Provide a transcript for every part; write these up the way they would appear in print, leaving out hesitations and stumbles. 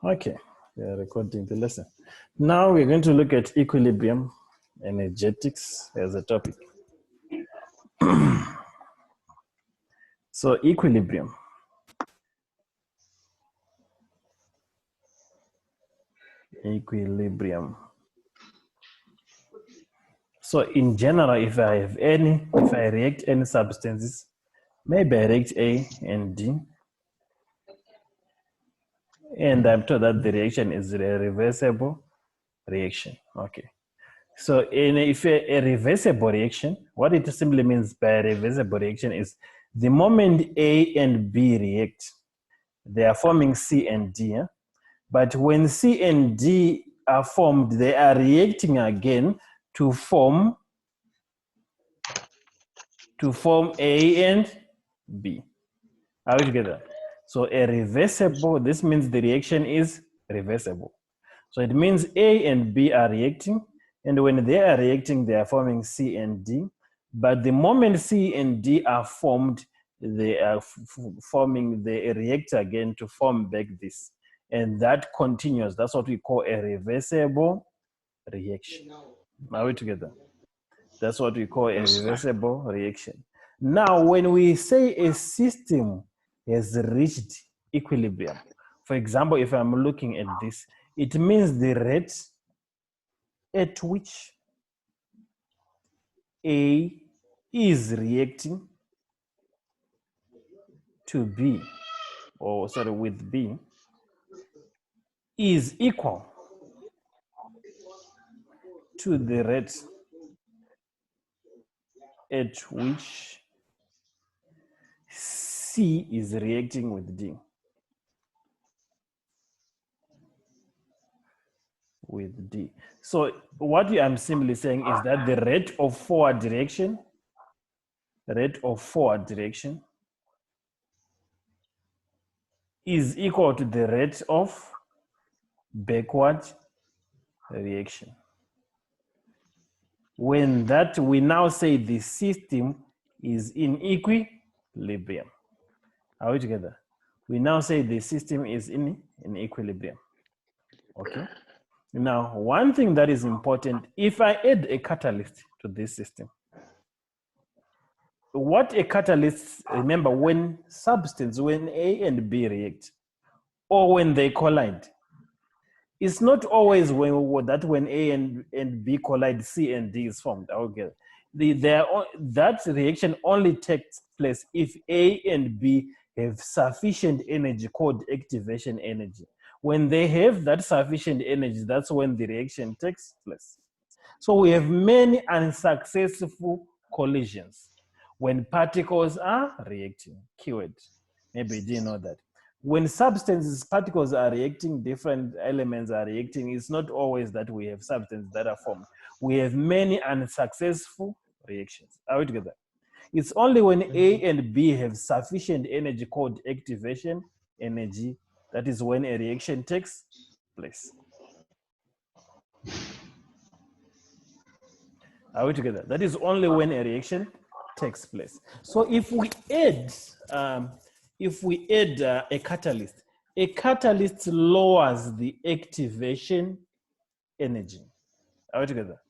Okay, we are recording the lesson. Now we're going to look at equilibrium energetics as a topic. So equilibrium. Equilibrium. So in general, if I react any substances, maybe I react A and D, and I'm told that the reaction is a reversible reaction. Okay. So if a reversible reaction, what it simply means by a reversible reaction is the moment A and B react, they are forming C and D. Yeah? But when C and D are formed, they are reacting again to form A and B. Are we together? So a reversible, this means the reaction is reversible. So it means A and B are reacting, and when they are reacting, they are forming C and D. But the moment C and D are formed, they are they react again to form back this. And that continues. That's what we call a reversible reaction. Are we together? That's what we call a reversible reaction. Now, when we say a system has reached equilibrium, for example, if I'm looking at this, it means the rate at which A is reacting to B, or sorry, with B, is equal to the rate at which C is reacting with D. With D. So what I'm simply saying is that the rate of forward direction is equal to the rate of backward reaction. When that, we now say the system is in equilibrium. Are we together? We now say the system is in equilibrium. Okay. Now, one thing that is important, if I add a catalyst to this system, what a catalyst, remember, when A and B react, or when they collide, it's not always when A and B collide, C and D is formed. Okay. That reaction only takes place if A and B have sufficient energy called activation energy. When they have that sufficient energy, that's when the reaction takes place. So we have many unsuccessful collisions when particles are reacting. Keyword. Maybe you didn't know that. When particles are reacting, different elements are reacting, it's not always that we have substances that are formed. We have many unsuccessful reactions. Are we together? It's only when A and B have sufficient energy called activation energy, that is when a reaction takes place. Are we together? That is only when a reaction takes place. So if we add a catalyst lowers the activation energy. Are we together?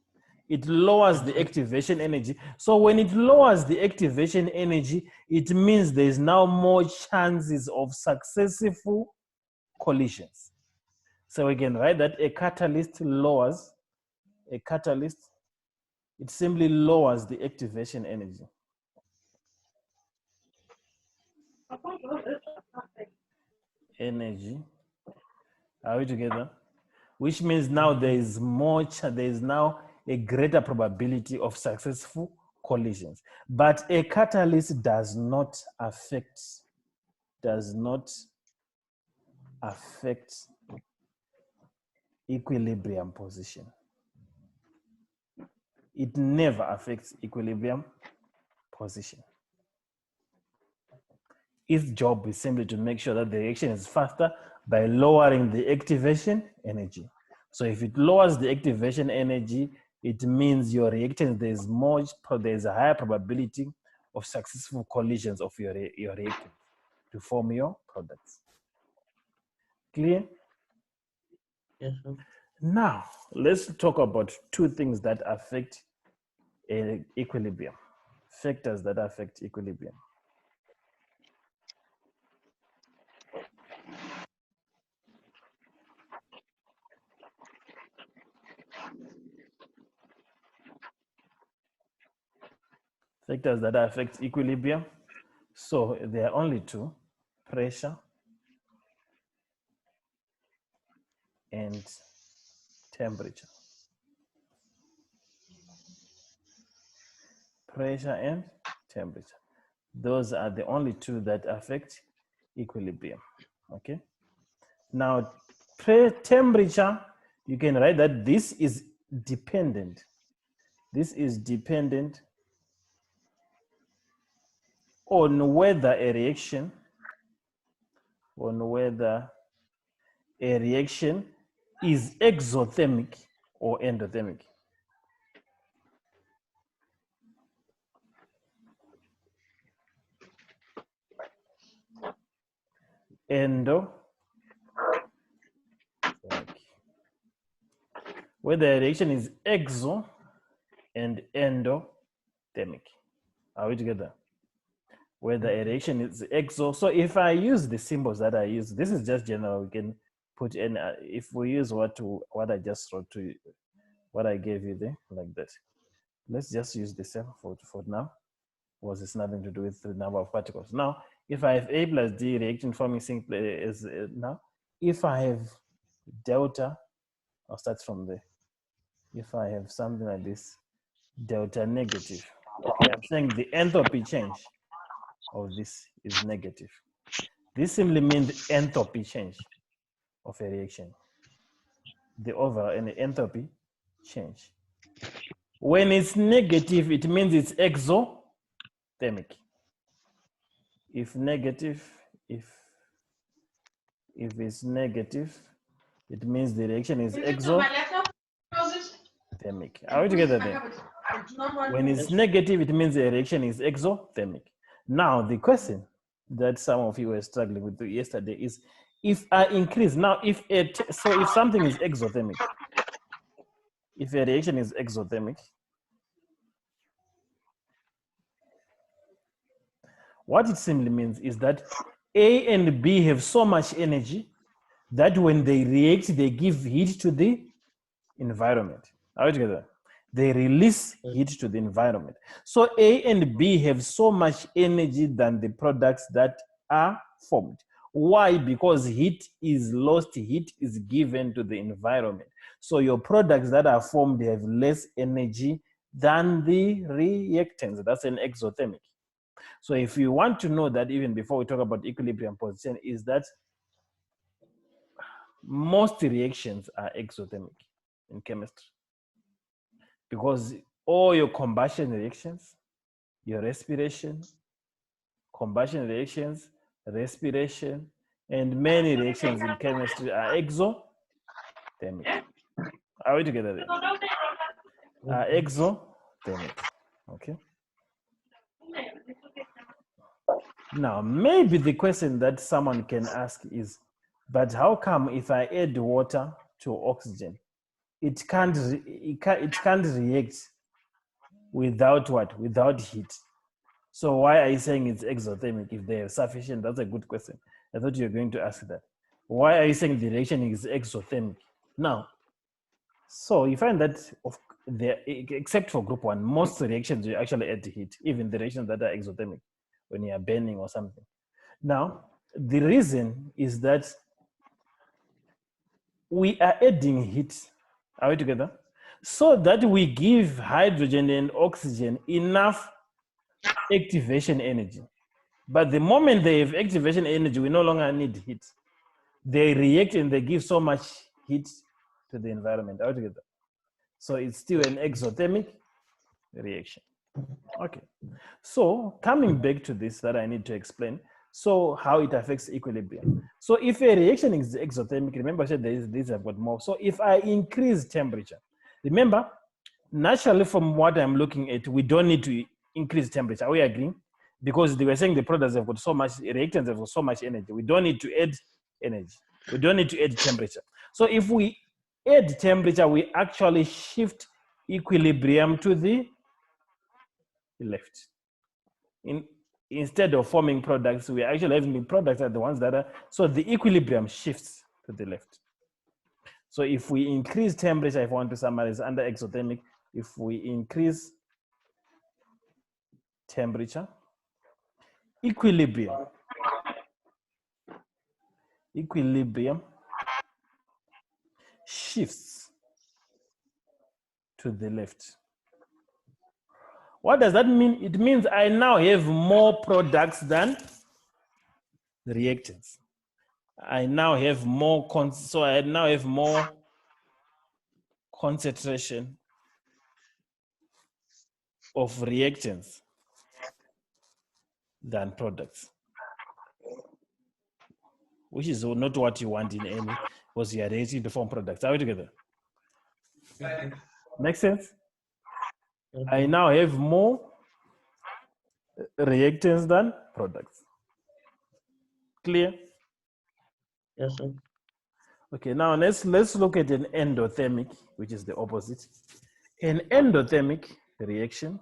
It lowers the activation energy. So when it lowers the activation energy, it means there's now more chances of successful collisions. So we can write that a catalyst, it simply lowers the activation energy. Are we together? Which means now there is now a greater probability of successful collisions. But a catalyst does not affect equilibrium position. It never affects equilibrium position. Its job is simply to make sure that the reaction is faster by lowering the activation energy. So if it lowers the activation energy, it means your reactant, there's a higher probability of successful collisions of your reactant to form your products. Clear? Yes, sir. Now, let's talk about two things that affect equilibrium, factors that affect equilibrium. Factors that affect equilibrium. So there are only two: pressure and temperature. Pressure and temperature. Those are the only two that affect equilibrium. Okay. Now, temperature, you can write that this is dependent. This is dependent on whether a reaction, is exothermic or endothermic. Whether a reaction is exo and endothermic. Are we together? Whether a reaction is exo. So if I use the symbols that I use, this is just general. We can put in, if we use what I just wrote to you, what I gave you there, like that. Let's just use the same for now, because it's nothing to do with the number of particles. Now, if I have A plus D reaction forming simply is now, if I have delta, I'll start from there. If I have something like this, delta negative, okay, I'm saying the enthalpy change of this is negative. This simply means the enthalpy change of a reaction, the overall and the enthalpy change. When it's negative, it means it's exothermic. If negative, if it's negative, it means the reaction is exothermic. Are we together then? When it's negative, it means the reaction is exothermic. Now, the question that some of you were struggling with yesterday is, if I increase, now if something is exothermic, if a reaction is exothermic, what it simply means is that A and B have so much energy that when they react, they give heat to the environment. Are we together? They release heat to the environment. So A and B have so much energy than the products that are formed. Why? Because heat is lost, heat is given to the environment. So your products that are formed have less energy than the reactants. That's an exothermic. So if you want to know that, even before we talk about equilibrium position, is that most reactions are exothermic in chemistry, because all your combustion reactions, your respiration, combustion reactions, respiration, and many reactions in chemistry are exothermic. Are we together there? Are exothermic. Okay. Now, maybe the question that someone can ask is, but how come if I add water to oxygen, it can't react without what? Without heat. So why are you saying it's exothermic if they have sufficient? That's a good question. I thought you were going to ask that. Why are you saying the reaction is exothermic? Now, so you find that except for group 1, most reactions you actually add heat, even the reactions that are exothermic when you are burning or something. Now, the reason is that we are adding heat, are we together? So that we give hydrogen and oxygen enough activation energy. But the moment they have activation energy, we no longer need heat. They react and they give so much heat to the environment altogether. So it's still an exothermic reaction. Okay. So coming back to this that I need to explain, so how it affects equilibrium. So if a reaction is exothermic, remember I said these have got more. So if I increase temperature, remember, naturally from what I'm looking at, we don't need to increase temperature. Are we agreeing? Because they were saying the products have got so much, reactants have got so much energy. We don't need to add energy. We don't need to add temperature. So if we add temperature, we actually shift equilibrium to the left. Instead of forming products, we actually having products are the ones that are, so the equilibrium shifts to the left. So if we increase temperature, if I want to summarize under exothermic, if we increase temperature, equilibrium shifts to the left. What does that mean? It means I now have more products than reactants. I now have more, so I now have more concentration of reactants than products, which is not what you want in any, because you are reacting to form products. Are we together? Make sense? I now have more reactants than products. Clear? Yes, sir. Okay, now let's look at an endothermic, which is the opposite. An endothermic reaction.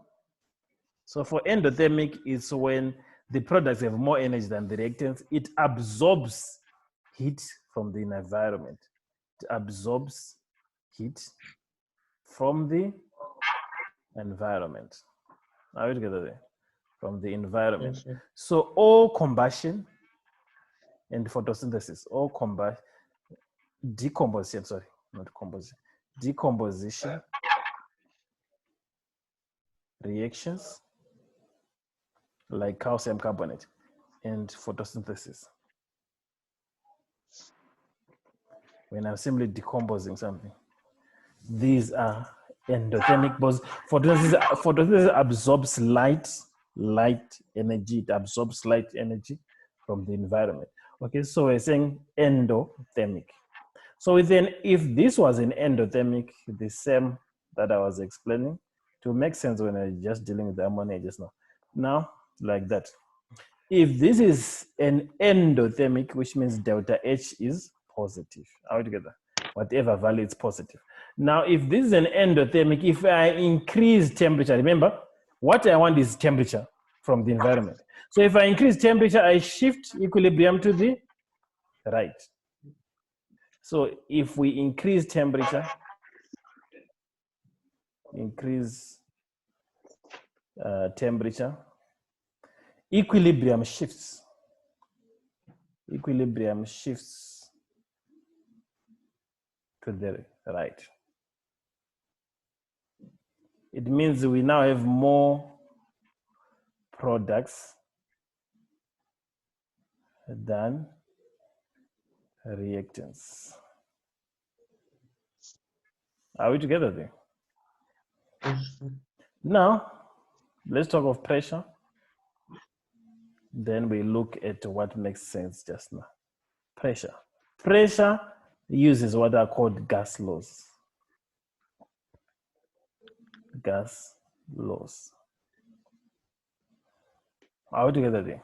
So for endothermic, it's when the products have more energy than the reactants. It absorbs heat from the environment. It absorbs heat from the environment. Are we together there? From the environment. Yes, sir. So all combustion and photosynthesis, all decomposition, sorry, not composition, decomposition reactions like calcium carbonate and photosynthesis. When I'm simply decomposing something, these are endothermic, because photosynthesis absorbs light energy. It absorbs light energy from the environment. Okay, so we're saying endothermic. So then, if this was an endothermic, the same that I was explaining, to make sense when I just dealing with the ammonia just now. Now, like that. If this is an endothermic, which means delta H is positive. Are we together? Whatever value is positive. Now, if this is an endothermic, if I increase temperature, remember, what I want is temperature from the environment. So if I increase temperature, I shift equilibrium to the right. So if we increase temperature, equilibrium shifts. Equilibrium shifts to the right. It means we now have more products than reactants. Are we together there? Yes, sir. Now, let's talk of pressure. Then we look at what makes sense just now. Pressure. Pressure uses what are called gas laws. Gas laws. Are we together there?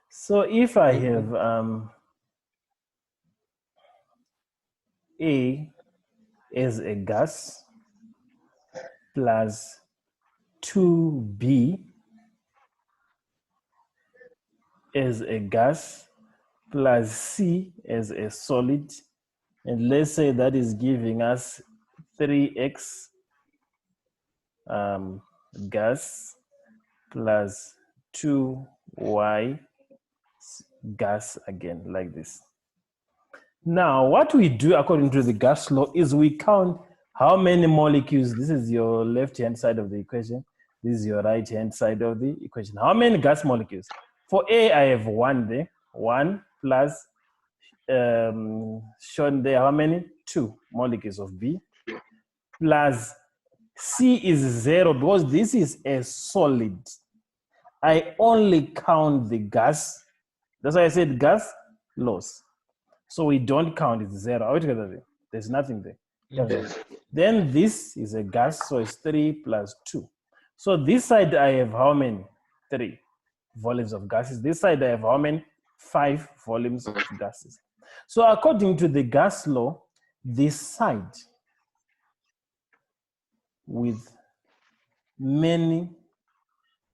So if I have A as a gas plus 2B as a gas plus C as a solid, and let's say that is giving us 3x gas plus 2y gas again, like this. Now, what we do according to the gas law is we count how many molecules. This is your left-hand side of the equation. This is your right-hand side of the equation. How many gas molecules? For A, I have 1 there. 1 plus, shown there, how many? 2 molecules of B. Plus C is 0, because this is a solid. I only count the gas. That's why I said gas loss. So we don't count, it's 0. Are we together there? There's nothing there. Yes. Then this is a gas, so it's 3 plus 2. So this side I have how many? 3 volumes of gases. This side I have how many? 5 volumes of gases. So according to the gas law, this side with many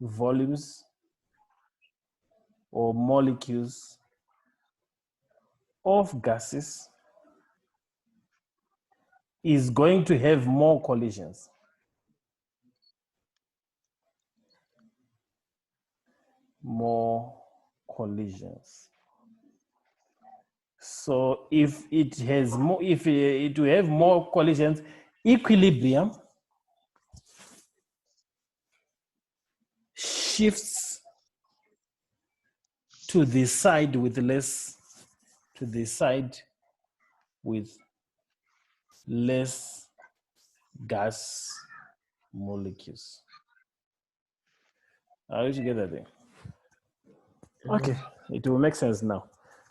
volumes or molecules of gases is going to have more collisions. More collisions. So if it has more, if it will have more collisions, equilibrium shifts to the side with less, to the side with less gas molecules. How did you get that thing? Okay, it will make sense now.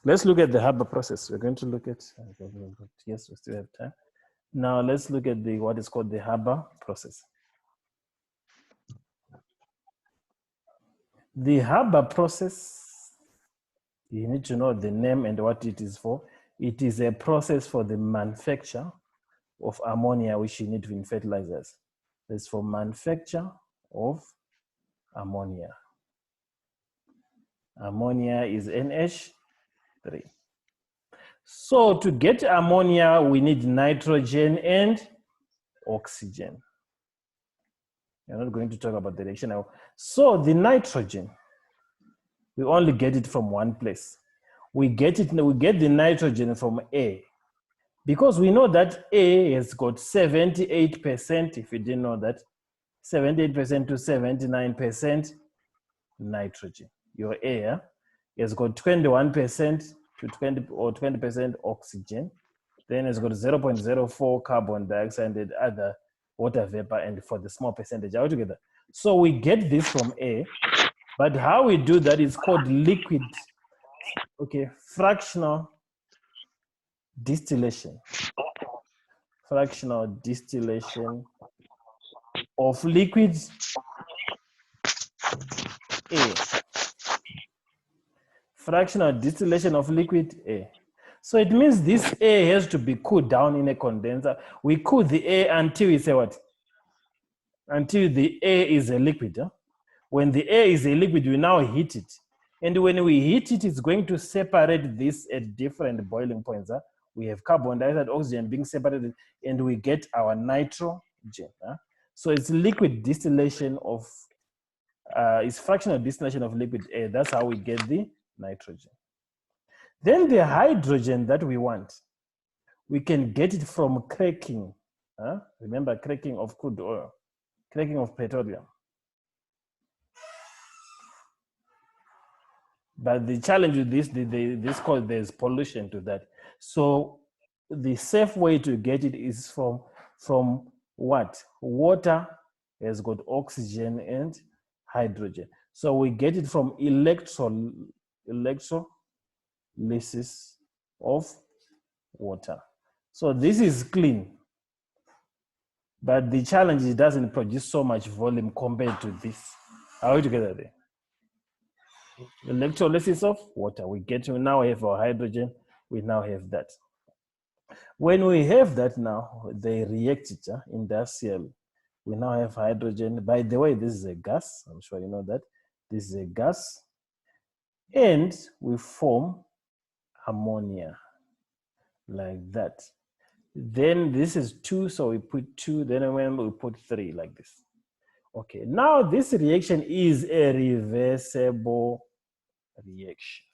Let's look at the Haber process. We're going to look at, yes, we still have time. Now let's look at the what is called the Haber process. The Haber process, you need to know the name and what it is for. It is a process for the manufacture of ammonia, which you need in fertilizers. It's for manufacture of ammonia. Ammonia is NH3. So to get ammonia, we need nitrogen and oxygen. We're not going to talk about the reaction now. So the nitrogen, we only get it from one place. We get the nitrogen from A. Because we know that A has got 78%, if you didn't know that, 78% to 79% nitrogen. Your air has got 21% to 20% oxygen. Then it's got 0.04 carbon dioxide and other water vapor, and for the small percentage altogether. So we get this from A, but how we do that is called liquid, okay, fractional distillation. Fractional distillation of liquid A. Fractional distillation of liquid A. So it means this A has to be cooled down in a condenser. We cool the A until we say what? Until the A is a liquid. Huh? When the A is a liquid, we now heat it. And when we heat it, it's going to separate this at different boiling points. Huh? We have carbon dioxide, oxygen being separated, and we get our nitrogen. Huh? So it's liquid distillation of, it's fractional distillation of liquid A. That's how we get the nitrogen. Then the hydrogen that we want, we can get it from cracking. Huh? Remember, cracking of crude oil, cracking of petroleum. But the challenge with this, there's pollution to that. So the safe way to get it is from what? Water has got oxygen and hydrogen. So we get it from electrolysis of water. So this is clean. But the challenge is it doesn't produce so much volume compared to this. Are we together there? Electrolysis of water. We now have our hydrogen. We now have that. When we have that now, they react it industrially. We now have hydrogen. By the way, this is a gas. I'm sure you know that. This is a gas. And we form ammonia like that. Then this is 2, so we put 2. Then remember we put 3 like this. Okay, now this reaction is a reversible reaction.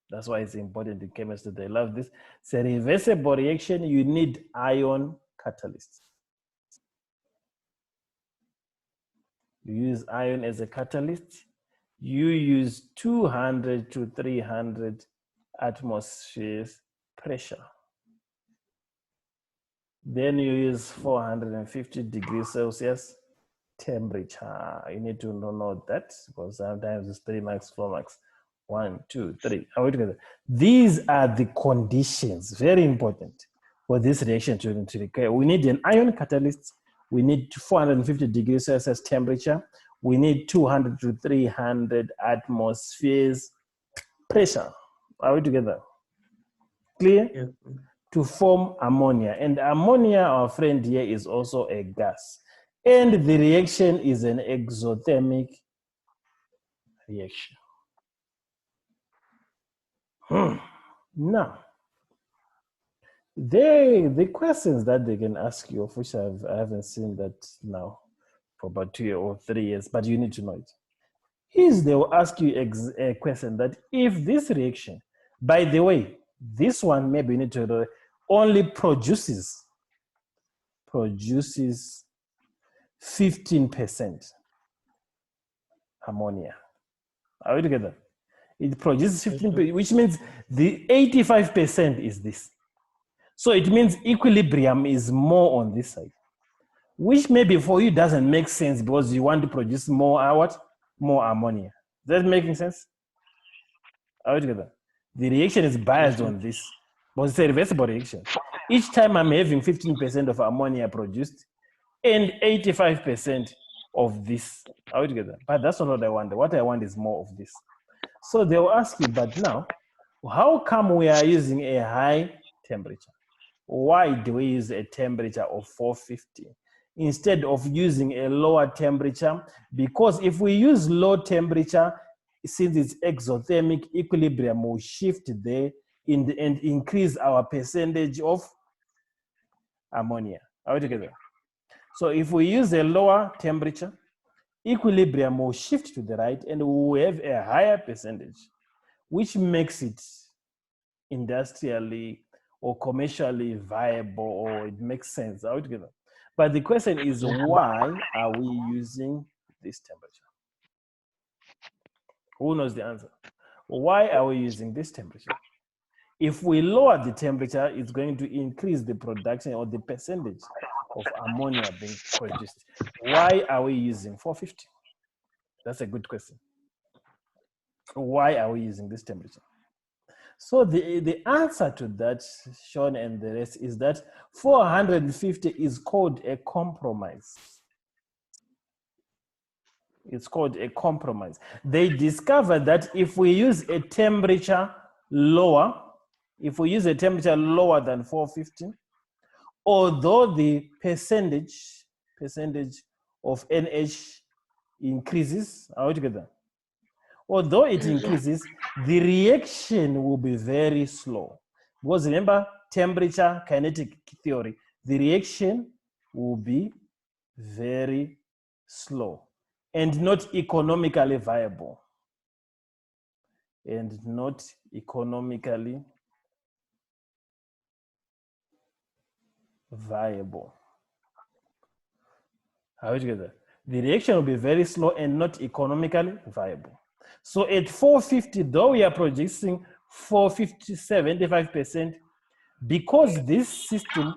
That's why it's important in chemistry. They love this. It's a reversible reaction. You need ion catalyst. You use ion as a catalyst. You use 200 to 300 atmospheres pressure. Then you use 450 degrees Celsius temperature. You need to know that because sometimes it's 3 max, 4 max. 1, 2, 3. Are we together? These are the conditions, very important for this reaction to occur. We need an ion catalyst. We need 450 degrees Celsius temperature. We need 200 to 300 atmospheres pressure. Are we together? Clear? Yes. to form ammonia. And ammonia, our friend here, is also a gas. And the reaction is an exothermic reaction. Now, the questions that they can ask you, of which I haven't seen that now for about 2 or 3 years, but you need to know it, is they will ask you a question that if this reaction, by the way, this one maybe you need to know, only produces 15% ammonia. Are we together? It produces 15%, which means the 85% is this. So it means equilibrium is more on this side, which maybe for you doesn't make sense because you want to produce more more ammonia. Is that making sense? Are we together? The reaction is biased on this, but it's a reversible reaction. Each time I'm having 15% of ammonia produced and 85% of this. Are we together? But that's not what I want. What I want is more of this. So they'll ask you, but now, how come we are using a high temperature? Why do we use a temperature of 450 instead of using a lower temperature? Because if we use low temperature, since it's exothermic, equilibrium will shift there and increase our percentage of ammonia. Are we together? So if we use a lower temperature, equilibrium will shift to the right and we will have a higher percentage, which makes it industrially or commercially viable, or it makes sense. Are we together? But the question is, why are we using this temperature? Who knows the answer? Why are we using this temperature? If we lower the temperature, it's going to increase the production or the percentage of ammonia being produced. Why are we using 450? That's a good question. Why are we using this temperature? So the answer to that, Sean and the rest, is that 450 is called a compromise. It's called a compromise. They discovered that if we use a temperature lower, if we use a temperature lower than 450, although the percentage of NH increases, are we together? Although it increases, the reaction will be very slow. Because remember, temperature kinetic theory, the reaction will be very slow and not economically viable. And not economically viable. Are we together? The reaction will be very slow and not economically viable. So at 450, though we are producing 450, 75%, because this system,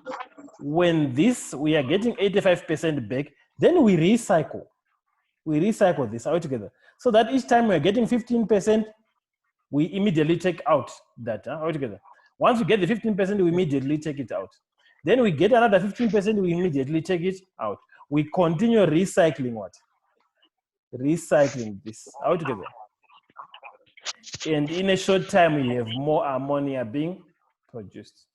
when this, we are getting 85% back, then we recycle. We recycle this. Are we together? So that each time we're getting 15%, we immediately take out that. Are we together? Once we get the 15%, we immediately take it out. Then we get another 15%, we immediately take it out. We continue recycling what? Recycling this. Are we together? And in a short time, we have more ammonia being produced.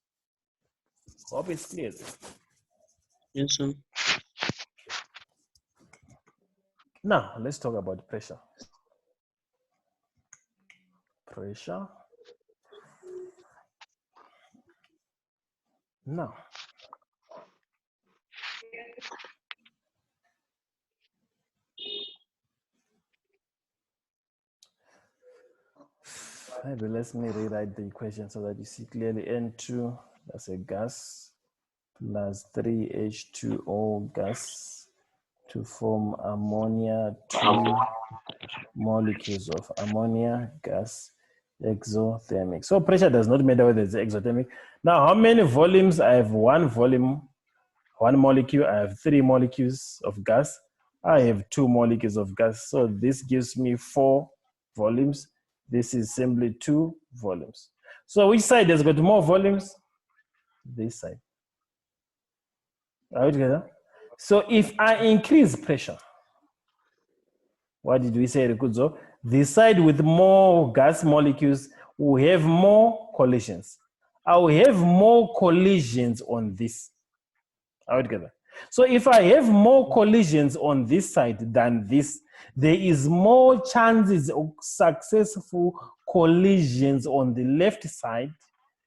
Hope it's clear. Yes, sir. Now, let's talk about pressure. Pressure. Now, maybe let me rewrite the equation so that you see clearly. N2, that's a gas, plus 3H2O gas to form ammonia, 2 molecules of ammonia gas, exothermic. So pressure does not matter whether it's exothermic. Now, how many volumes? I have 1 volume, 1 molecule. I have 3 molecules of gas. I have 2 molecules of gas. So this gives me 4 volumes. This is simply 2 volumes. So which side has got more volumes? This side. Are we together? So if I increase pressure, what did we say, Rikudzo? The side with more gas molecules will have more collisions. I will have more collisions on this. Are we together? So if I have more collisions on this side than this, there is more chances of successful collisions on the left side.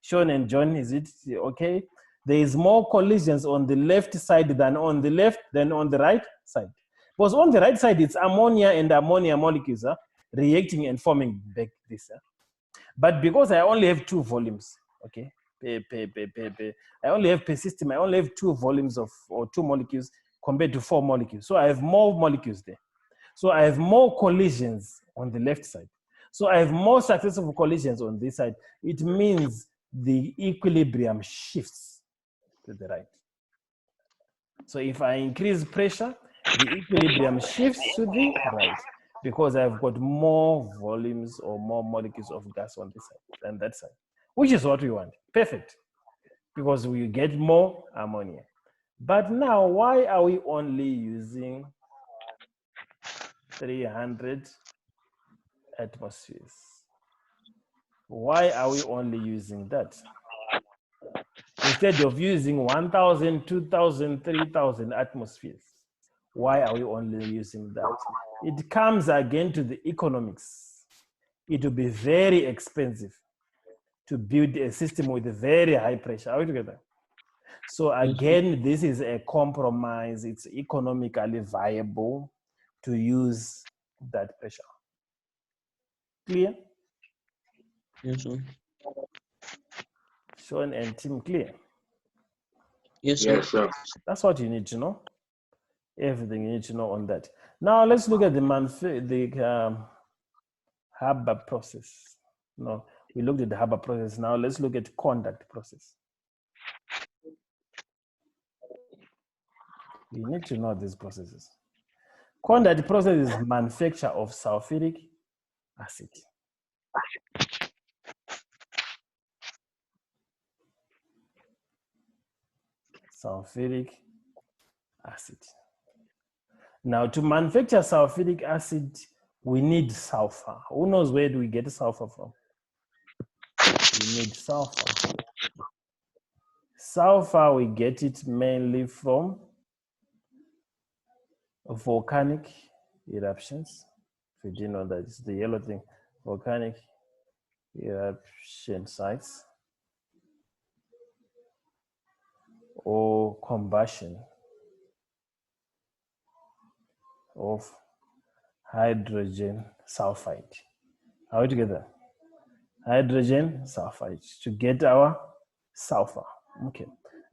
Sean and John, is it okay? There is more collisions on the left side than on the right side. Because on the right side, it's ammonia and ammonia molecules reacting and forming back this. But because I only have 2 volumes, okay, I only have per system, I only have 2 volumes or 2 molecules compared to 4 molecules. So I have more molecules there. So I have more collisions on the left side. So I have more successful collisions on this side. It means the equilibrium shifts to the right. So if I increase pressure, the equilibrium shifts to the right because I've got more volumes or more molecules of gas on this side than that side, which is what we want. Perfect. Because we get more ammonia. But now, why are we only using 300 atmospheres? Why are we only using that? Instead of using 1,000, 2,000, 3,000 atmospheres, why are we only using that? It comes again to the economics. It will be very expensive to build a system with a very high pressure. Are we together? So again, this is a compromise. It's economically viable to use that pressure. Clear? Yes, sir. Sean and Tim, clear? Yes, sir. Yes, sir. That's what you need to know. Everything you need to know on that. Now let's look at the Haber process. No, we looked at the Haber process. Now let's look at conduct process. You need to know these processes. Conduct process is manufacture of sulfuric acid. Sulfuric acid. Now, to manufacture sulfuric acid, we need sulfur. Who knows where do we get sulfur from? We need sulfur. Sulfur, we get it mainly from volcanic eruptions. If you didn't know that, it's the yellow thing. Volcanic eruption sites or combustion of hydrogen sulfide. Are we together? Hydrogen sulfide to get our sulfur. Okay.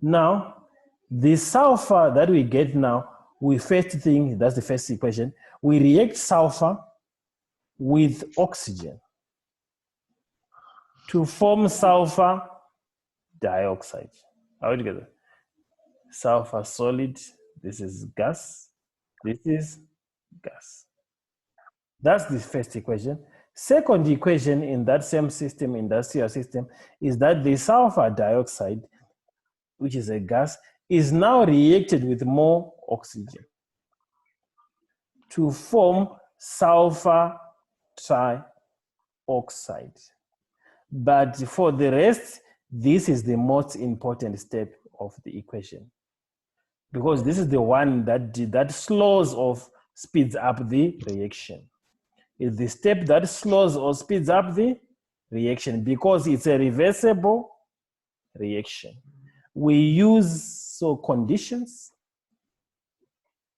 Now, the sulfur that we get now, we first thing, that's the first equation, we react sulfur with oxygen to form sulfur dioxide. Are we together? Sulfur solid, this is gas, this is gas. That's the first equation. Second equation in that same system, industrial system, is that the sulfur dioxide, which is a gas, is now reacted with more oxygen to form sulfur trioxide. But for the rest, this is the most important step of the equation, because this is the one that slows or speeds up the reaction. It's the step that slows or speeds up the reaction because it's a reversible reaction. We use conditions.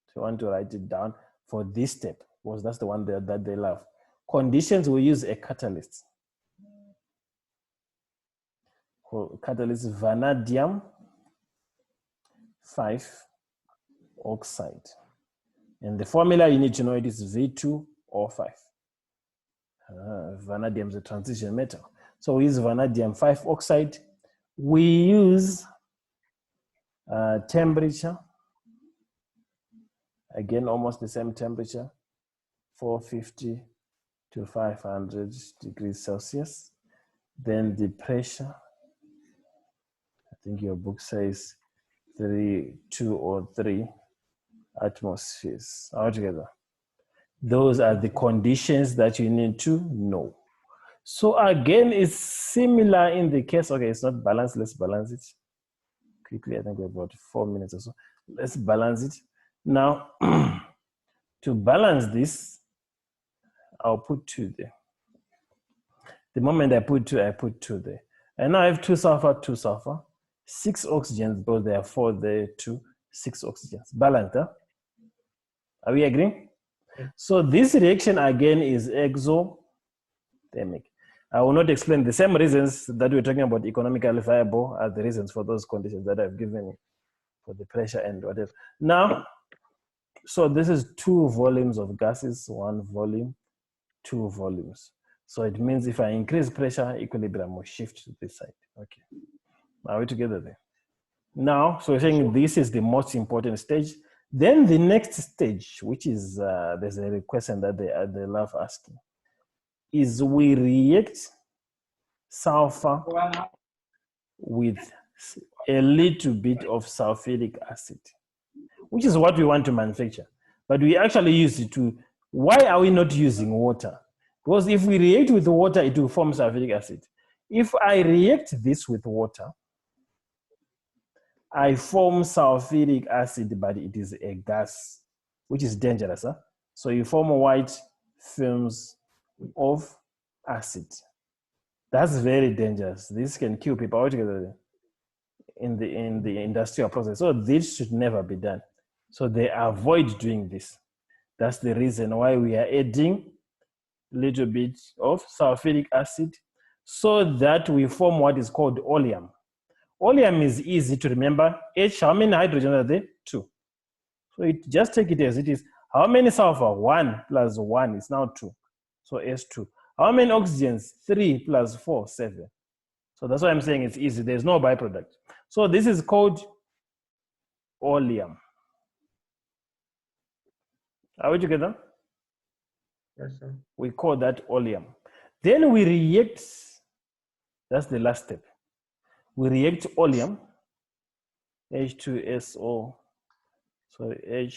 If you want to write it down for this step, because that's the one that they love. Conditions, we use a catalyst. Catalyst vanadium 5 oxide. And the formula you need to know, it is V2O5. Vanadium is a transition metal. So we use vanadium 5 oxide. We use temperature, again almost the same temperature, 450 to 500 degrees Celsius. Then the pressure, I think your book says 2 or 3 atmospheres altogether. Those are the conditions that you need to know. So again, it's similar in the case, okay, it's not balanced, let's balance it quickly. I think we're about 4 minutes or so. Let's balance it. Now, to balance this, I'll put 2 there. The moment I put 2 there. And now I have 2 sulfur, 6 oxygens, because there are 4 there, 2, 6 oxygens. Balanced, huh? Are we agreeing? So this reaction again is exothermic. I will not explain the same reasons that we're talking about economically viable are the reasons for those conditions that I've given you for the pressure and whatever. Now, so this is 2 volumes of gases, 1 volume, 2 volumes. So it means if I increase pressure, equilibrium will shift to this side. Okay. Are we together there? Now, so we're saying this is the most important stage. Then the next stage, which is, there's a question that they love asking, is we react sulfur with a little bit of sulfuric acid, which is what we want to manufacture. But we actually use it to, why are we not using water? Because if we react with water, it will form sulfuric acid. If I react this with water, I form sulfuric acid, but it is a gas, which is dangerous. Huh? So you form white films of acid. That's very dangerous. This can kill people altogether in the industrial process. So this should never be done. So they avoid doing this. That's the reason why we are adding a little bit of sulfuric acid so that we form what is called oleum. Oleum is easy to remember. H, how many hydrogens are there? 2. So just take it as it is. How many sulfur? 1 plus 1 is now 2. So S2. How many oxygens? 3 plus 4, 7. So that's why I'm saying it's easy. There's no byproduct. So this is called oleum. Are we together? Yes, sir. We call that oleum. Then we react, that's the last step. We react oleum, H2SO, sorry,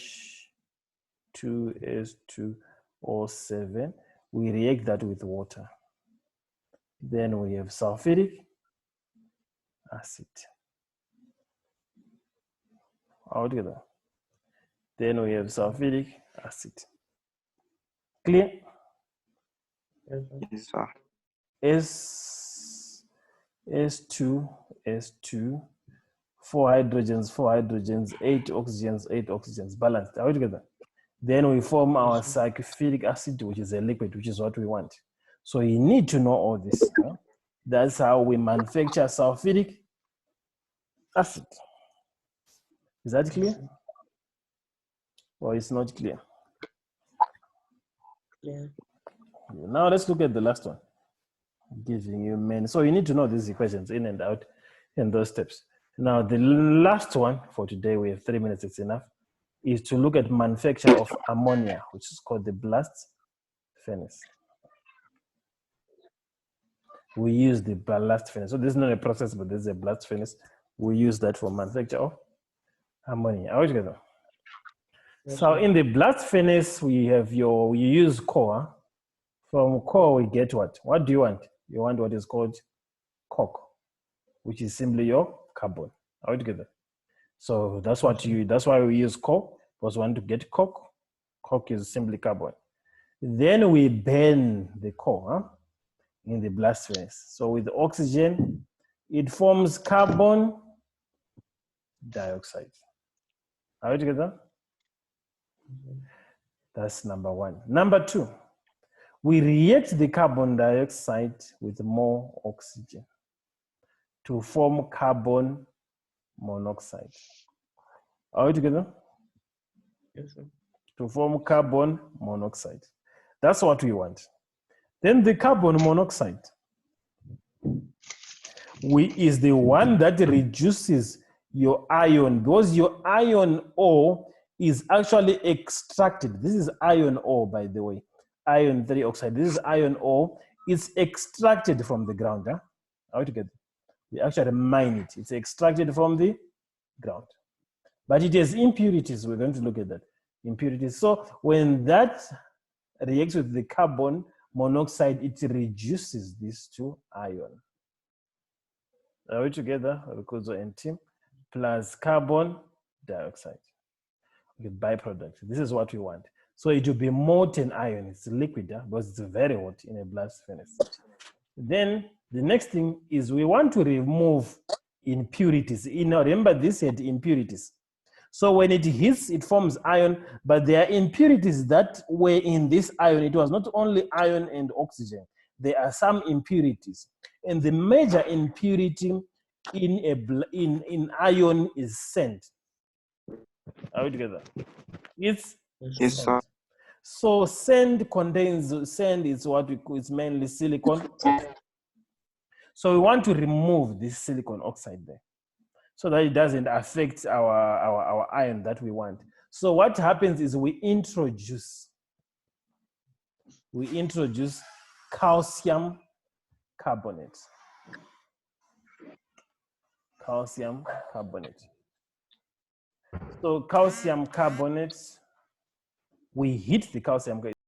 H2S2O7. We react that with water. Then we have sulfuric acid. All together. Then we have sulfuric acid. Clear? Yes, sir. S2, 4 hydrogens, 8 oxygens, balanced. Are we together? Then we form our sulfuric acid, which is a liquid, which is what we want. So you need to know all this. Huh? That's how we manufacture sulfuric acid. Is that clear? Or it's not clear? Yeah. Now let's look at the last one. Giving you many. So you need to know these equations in and out in those steps. Now the last one for today, we have 3 minutes, it's enough, is to look at manufacture of ammonia, which is called the blast furnace. We use the blast furnace. So this is not a process, but this is a blast furnace. We use that for manufacture of ammonia. Are we together? Yes, So sir. in the blast furnace, we use coal. From coal, we get what? What do you want? You want what is called coke, which is simply your carbon. Are we together? So that's what that's why we use coal, because we want to get coke. Coke is simply carbon. Then we burn the coal in the blast furnace. So with oxygen, it forms carbon dioxide. Are we together? That's number 1. Number 2, we react the carbon dioxide with more oxygen to form carbon monoxide. Are we together? Yes, sir. To form carbon monoxide. That's what we want. Then the carbon monoxide is the one that reduces your ion, because your ion ore is actually extracted. This is iron ore, by the way. Iron 3 oxide. This is iron ore. It's extracted from the ground. Huh? Are we together? We actually mine it. It's extracted from the ground. But it has impurities. We're going to look at that. Impurities. So when that reacts with the carbon monoxide, it reduces these two ions. Are we together? Rukuzo and Tim, plus carbon dioxide. The byproduct. This is what we want. So it will be molten iron. It's liquid, because it's very hot in a blast furnace. Then the next thing is we want to remove impurities. Remember, this had impurities. So when it hits, it forms iron, but there are impurities that were in this iron. It was not only iron and oxygen. There are some impurities. And the major impurity in iron is sand. Are we together? It's Yes, Yes, sir. sir. so sand is what we call, it's mainly silicon. So we want to remove this silicon oxide there so that it doesn't affect our iron that we want. So what happens is we introduce calcium carbonate. Calcium carbonate. So calcium carbonate, we heat the calcium.